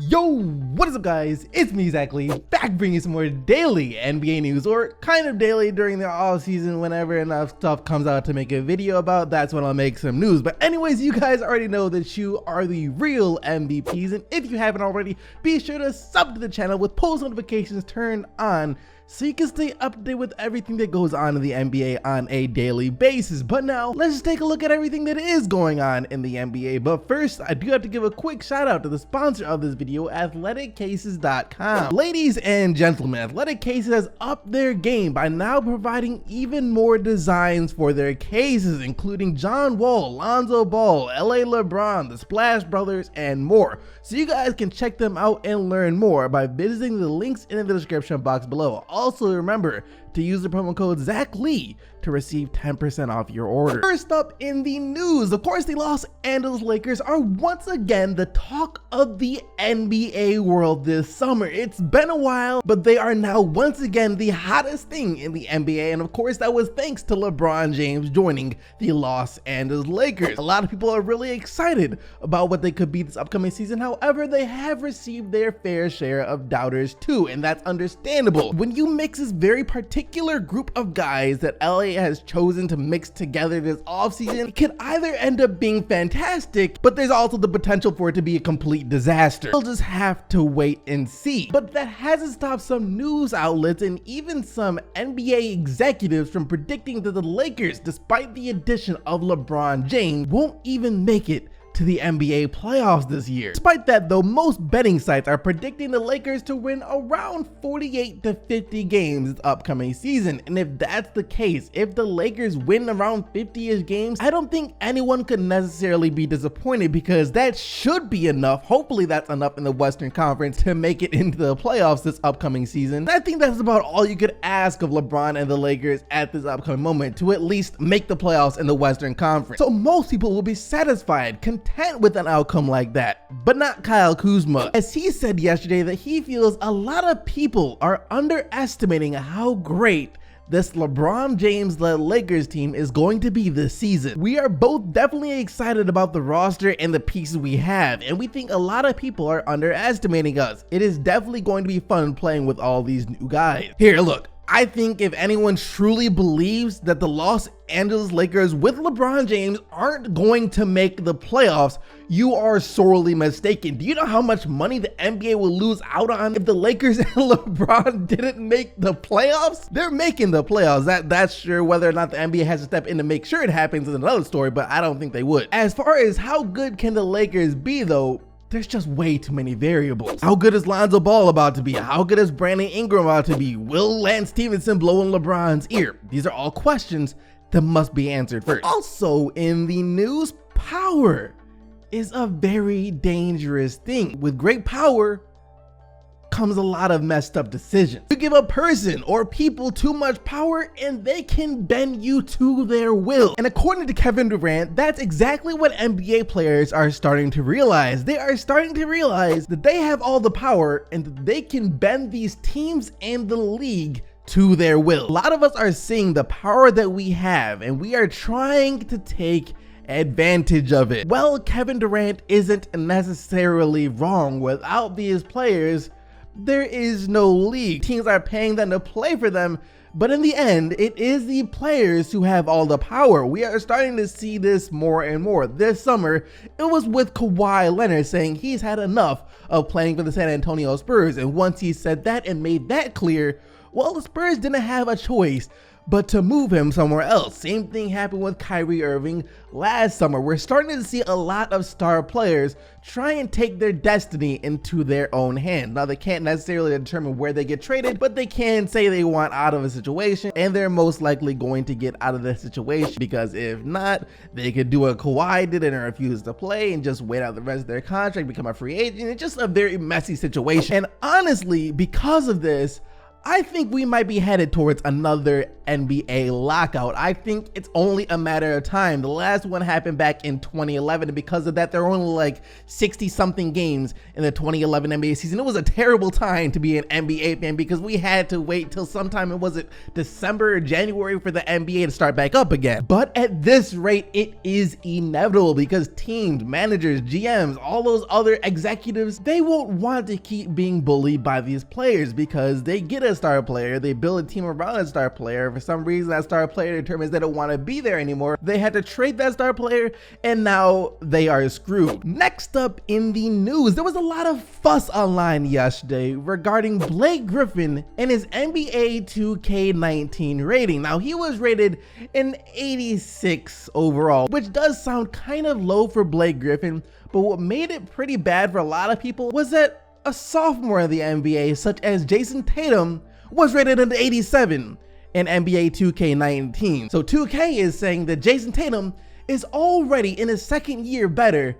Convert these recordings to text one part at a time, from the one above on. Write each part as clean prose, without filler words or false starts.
Yo, what is up guys? It's me exactly, back bringing you some more daily NBA news, or kind of daily during the off season. Whenever enough stuff comes out to make a video about, that's when I'll make some news. But anyways, you guys already know that you are the real MVPs, and if you haven't already, be sure to sub to the channel with post notifications turned on so you can stay up to date with everything that goes on in the NBA on a daily basis. But now, let's just take a look at everything that is going on in the NBA. But first, I do have to give a quick shout out to the sponsor of this video, athleticcases.com. Ladies and gentlemen, Athletic Cases has upped their game by now providing even more designs for their cases, including John Wall, Lonzo Ball, LA LeBron, the Splash Brothers, and more. So you guys can check them out and learn more by visiting the links in the description box below. Also remember to use the promo code ZachLee to receive 10% off your order. First up in the news, of course, the Los Angeles Lakers are once again the talk of the NBA world this summer. It's been a while, but they are now once again the hottest thing in the NBA, and of course that was thanks to LeBron James joining the Los Angeles Lakers. A lot of people are really excited about what they could be this upcoming season. However, they have received their fair share of doubters too, and that's understandable. When you mix this very particular group of guys that LA has chosen to mix together this offseason, it could either end up being fantastic, but there's also the potential for it to be a complete disaster. We'll just have to wait and see. But that hasn't stopped some news outlets and even some NBA executives from predicting that the Lakers, despite the addition of LeBron James, won't even make it to the NBA playoffs this year. Despite that though, most betting sites are predicting the Lakers to win around 48 to 50 games this upcoming season. And if that's the case, if the Lakers win around 50-ish games, I don't think anyone could necessarily be disappointed, because that should be enough. Hopefully that's enough in the Western Conference to make it into the playoffs this upcoming season. I think that's about all you could ask of LeBron and the Lakers at this upcoming moment, to at least make the playoffs in the Western Conference. So most people will be satisfied, content with an outcome like that, but not Kyle Kuzma, as he said yesterday that he feels a lot of people are underestimating how great this LeBron James-led Lakers team is going to be this season. We are both definitely excited about the roster and the pieces we have, and we think a lot of people are underestimating us. It is definitely going to be fun playing with all these new guys. Here, look, I think if anyone truly believes that the Los Angeles Lakers with LeBron James aren't going to make the playoffs, you are sorely mistaken. Do you know how much money the NBA will lose out on if the Lakers and LeBron didn't make the playoffs? They're making the playoffs. That's sure. Whether or not the NBA has to step in to make sure it happens is another story, but I don't think they would. As far as how good can the Lakers be though, there's just way too many variables. How good is Lonzo Ball about to be? How good is Brandon Ingram about to be? Will Lance Stevenson blow in LeBron's ear? These are all questions that must be answered first. Also in the news, power is a very dangerous thing. With great power comes a lot of messed up decisions. You give a person or people too much power and they can bend you to their will. And according to Kevin Durant, that's exactly what NBA players are starting to realize. They are starting to realize that they have all the power and that they can bend these teams and the league to their will. A lot of us are seeing the power that we have and we are trying to take advantage of it. Well, Kevin Durant isn't necessarily wrong. Without these players, there is no league. Teams are paying them to play for them, but in the end, it is the players who have all the power. We are starting to see this more and more. This summer, it was with Kawhi Leonard saying he's had enough of playing for the San Antonio Spurs, and once he said that and made that clear, well, the Spurs didn't have a choice but to move him somewhere else. Same thing happened with Kyrie Irving last summer. We're starting to see a lot of star players try and take their destiny into their own hands. Now, they can't necessarily determine where they get traded, but they can say they want out of a situation, and they're most likely going to get out of the situation, because if not, they could do what Kawhi did and refuse to play and just wait out the rest of their contract, become a free agent. It's just a very messy situation. And honestly, because of this, I think we might be headed towards another NBA lockout. I think it's only a matter of time. The last one happened back in 2011, and because of that, there were only like 60 something games in the 2011 NBA season. It was a terrible time to be an NBA fan because we had to wait till sometime, was it December or January, for the NBA to start back up again. But at this rate, it is inevitable because teams, managers, GMs, all those other executives, they won't want to keep being bullied by these players because they get a star player, they build a team around a star player. For some reason, that star player determines they don't want to be there anymore. They had to trade that star player, and now they are screwed. Next up in the news, there was a lot of fuss online yesterday regarding Blake Griffin and his NBA 2K19 rating. Now, he was rated an 86 overall, which does sound kind of low for Blake Griffin, but what made it pretty bad for a lot of people was that a sophomore in the NBA, such as Jayson Tatum, was rated an 87 in NBA 2K19. So 2K is saying that Jayson Tatum is already in his second year better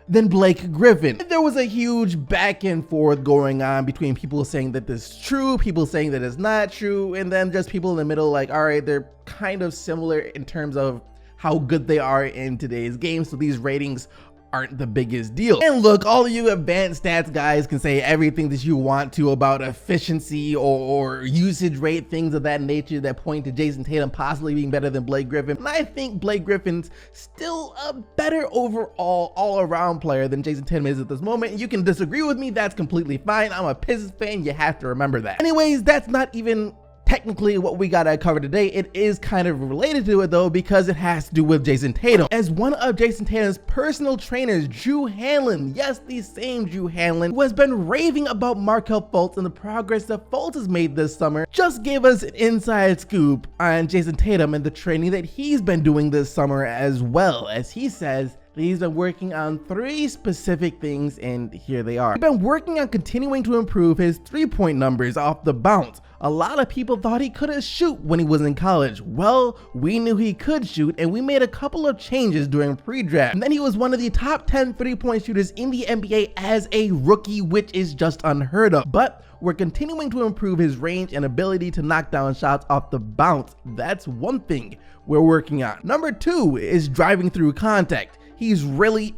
than Blake Griffin. There was a huge back and forth going on between people saying that this is true, people saying that it's not true, and then just people in the middle like, all right, they're kind of similar in terms of how good they are in today's game, so these ratings aren't the biggest deal. And look, all of you advanced stats guys can say everything that you want to about efficiency or usage rate, things of that nature that point to Jayson Tatum possibly being better than Blake Griffin. And I think Blake Griffin's still a better overall all-around player than Jayson Tatum is at this moment. You can disagree with me, that's completely fine. I'm a Pistons fan, you have to remember that. Anyways, that's not even technically what we gotta cover today. It is kind of related to it though, because it has to do with Jayson Tatum. As one of Jayson Tatum's personal trainers, Drew Hanlon, yes, the same Drew Hanlon, who has been raving about Markelle Fultz and the progress that Fultz has made this summer, just gave us an inside scoop on Jayson Tatum and the training that he's been doing this summer, as well as he says he's been working on 3 specific things, and here they are. He's been working on continuing to improve his 3-point numbers off the bounce. A lot of people thought he couldn't shoot when he was in college. Well, we knew he could shoot, and we made a couple of changes during pre-draft. And then he was one of the top 10 3-point shooters in the NBA as a rookie, which is just unheard of. But we're continuing to improve his range and ability to knock down shots off the bounce. That's one thing we're working on. Number 2 is driving through contact. He's really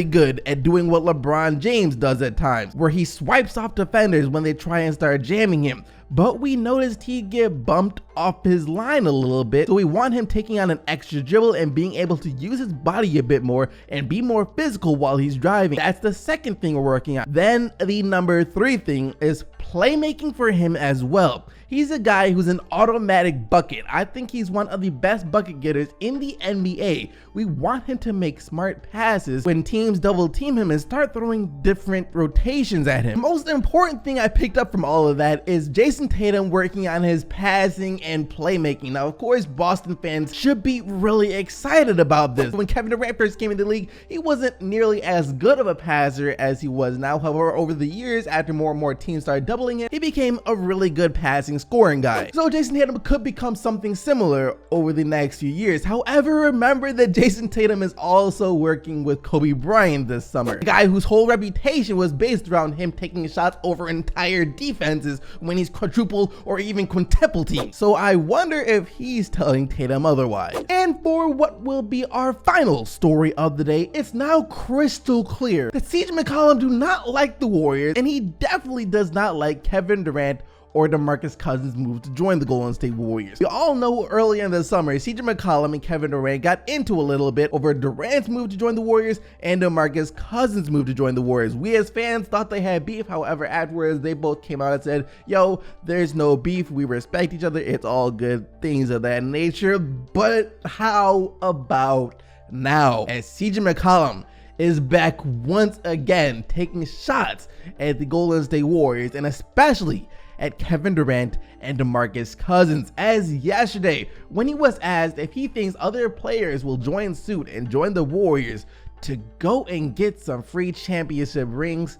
good at doing what LeBron James does at times, where he swipes off defenders when they try and start jamming him. But we noticed he'd get bumped off his line a little bit, so we want him taking on an extra dribble and being able to use his body a bit more and be more physical while he's driving. That's the second thing we're working on. Then the number 3 thing is playmaking for him as well. He's a guy who's an automatic bucket. I think he's one of the best bucket getters in the NBA. We want him to make smart passes when teams double team him and start throwing different rotations at him. The most important thing I picked up from all of that is Jayson Tatum working on his passing and playmaking. Now, of course, Boston fans should be really excited about this. When Kevin Durant first came into the league, he wasn't nearly as good of a passer as he was now. However, over the years, after more and more teams started doubling him, he became a really good passing scoring guy. So Jayson Tatum could become something similar over the next few years. However, remember that Jayson Tatum is also working with Kobe Bryant this summer, a guy whose whole reputation was based around him taking shots over entire defenses when he's quadruple or even quintuple teams. So I wonder if he's telling Tatum otherwise. And for what will be our final story of the day, it's now crystal clear that McCollum do not like the Warriors, and he definitely does not like Kevin Durant or DeMarcus Cousins' move to join the Golden State Warriors. We all know earlier in the summer, McCollum and Kevin Durant got into a little bit over Durant's move to join the Warriors and DeMarcus Cousins' move to join the Warriors. We as fans thought they had beef. However, afterwards, they both came out and said, yo, there's no beef. We respect each other. It's all good, things of that nature. But how about now, as McCollum is back once again taking shots at the Golden State Warriors, and especially at Kevin Durant and DeMarcus Cousins, as yesterday when he was asked if he thinks other players will join suit and join the Warriors to go and get some free championship rings,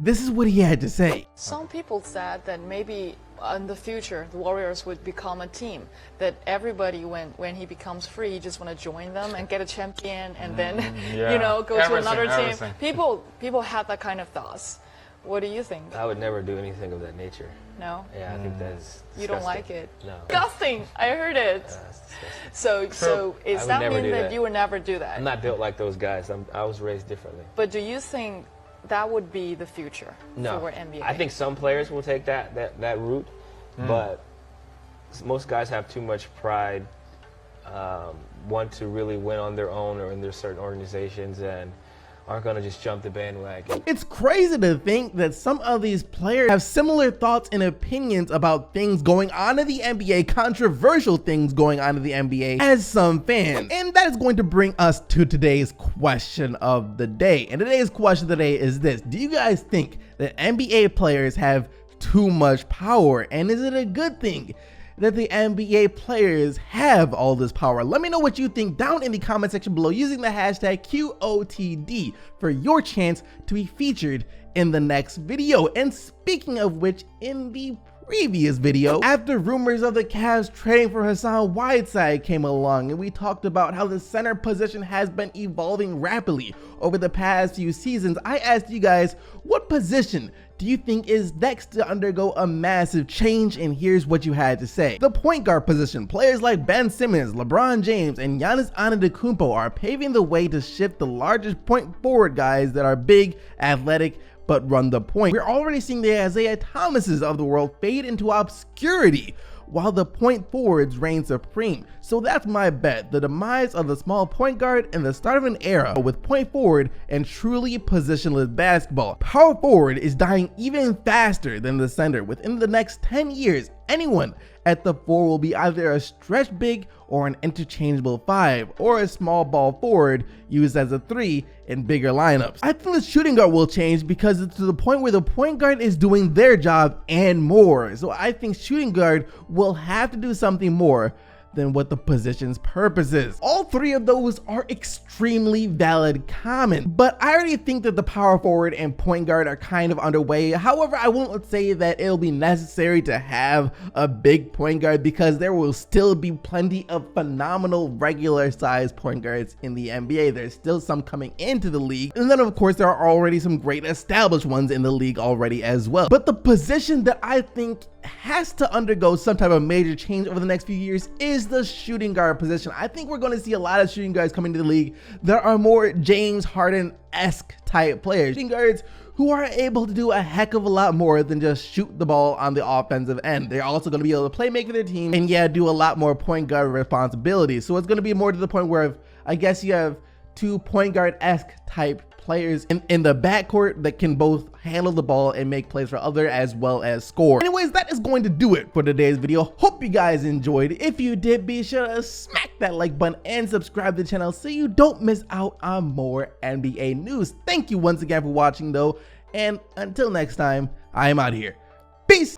this is what he had to say. Some people said that maybe in the future the Warriors would become a team, that everybody when he becomes free, you just want to join them and get a champion and then go to another team. People had that kind of thoughts. What do you think? I would never do anything of that nature. No? Yeah, I think that's disgusting. You don't like it? No. Disgusting! I heard it. That's disgusting. So is that never mean do that that. you would never do that? I'm not built like those guys. I was raised differently. But do you think that would be the future No. for NBA? I think some players will take that route, but most guys have too much pride, want to really win on their own or in their certain organizations, and aren't going to just jump the bandwagon. It's crazy to think that some of these players have similar thoughts and opinions about things going on in the NBA, controversial things going on in the NBA, as some fans. And that is going to bring us to today's question of the day. And today's question of the day is this: do you guys think that NBA players have too much power? And is it a good thing that the NBA players have all this power? Let me know what you think down in the comment section below using the hashtag QOTD for your chance to be featured in the next video. And speaking of which, in the previous video, after rumors of the Cavs trading for Hassan Whiteside came along, and we talked about how the center position has been evolving rapidly over the past few seasons, I asked you guys, what position do you think is next to undergo a massive change? And here's what you had to say. The point guard position. Players like Ben Simmons, LeBron James, and Giannis Antetokounmpo are paving the way to shift the largest point forward guys that are big, athletic, but run the point. We're already seeing the Isaiah Thomases of the world fade into obscurity, while the point forwards reign supreme. So that's my bet: the demise of the small point guard and the start of an era with point forward and truly positionless basketball. Power forward is dying even faster than the center. Within the next 10 years, anyone at the 4 will be either a stretch big or an interchangeable 5, or a small ball forward used as a 3 in bigger lineups. I think the shooting guard will change because it's to the point where the point guard is doing their job and more. So I think shooting guard will have to do something more than what the position's purpose is. All three of those are extremely valid comments, but I already think that the power forward and point guard are kind of underway. However, I won't say that it'll be necessary to have a big point guard, because there will still be plenty of phenomenal regular sized point guards in the NBA. There's still some coming into the league, and then of course there are already some great established ones in the league already as well. But the position that I think has to undergo some type of major change over the next few years is the shooting guard position. I think we're going to see a lot of shooting guards coming to the league that are more James Harden-esque type players. Shooting guards who are able to do a heck of a lot more than just shoot the ball on the offensive end. They're also going to be able to play make for their team and do a lot more point guard responsibilities. So it's going to be more to the point where I guess you have two point guard-esque type players in the backcourt that can both handle the ball and make plays for other as well as score. Anyways, that is going to do it for today's video. Hope you guys enjoyed. If you did, be sure to smack that like button and subscribe to the channel so you don't miss out on more NBA news. Thank you once again for watching though, and until next time, I am out of here. Peace.